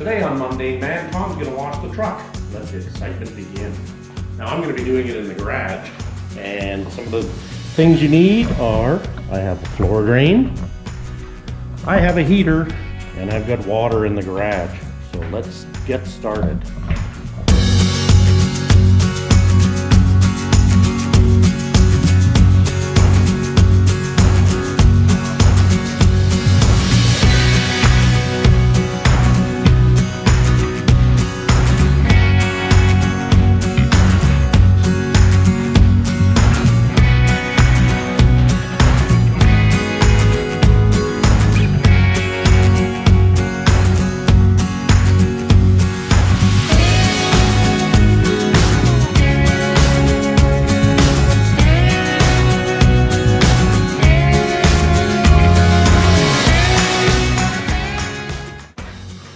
Today on Mundane Man, Tom's going to wash the truck. Let the excitement begin. Now I'm going to be doing it in the garage, and some of the things you need are, I have a floor drain, I have a heater, and I've got water in the garage. So let's get started.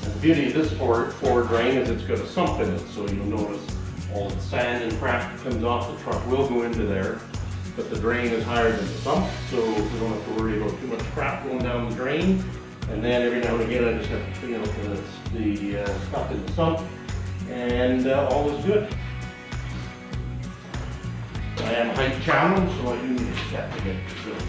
The beauty of this floor drain is it's got a sump in it, so you'll notice all the sand and crap that comes off the truck will go into there, but the drain is higher than the sump, so we don't have to worry about too much crap going down the drain. And then every now and again I just have to clean out the stuff in the sump, and all is good. I am height challenged, so I do need a step to get to it.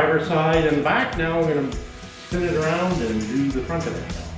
driver's side and back. Now we're gonna spin it around and do the front of it now.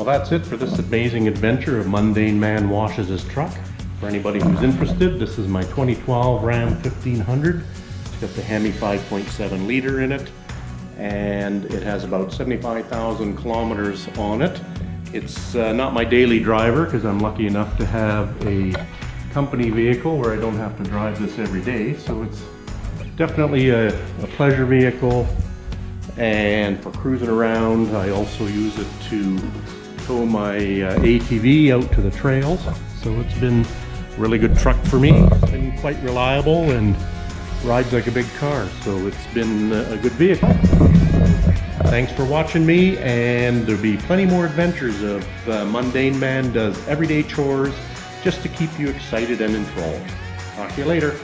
Well, that's it for this amazing adventure of Mundane Man Washes His Truck. For anybody who's interested, this is my 2012 Ram 1500. It's got the Hemi 5.7 liter in it, and it has about 75,000 kilometers on it. It's not my daily driver because I'm lucky enough to have a company vehicle where I don't have to drive this every day, so it's definitely a pleasure vehicle. And for cruising around, I also use it to tow my ATV out to the trails. So it's been a really good truck for me. It's been quite reliable and rides like a big car. So it's been a good vehicle. Thanks for watching me, and there'll be plenty more adventures of Mundane Man Does Everyday Chores just to keep you excited and enthralled. Talk to you later.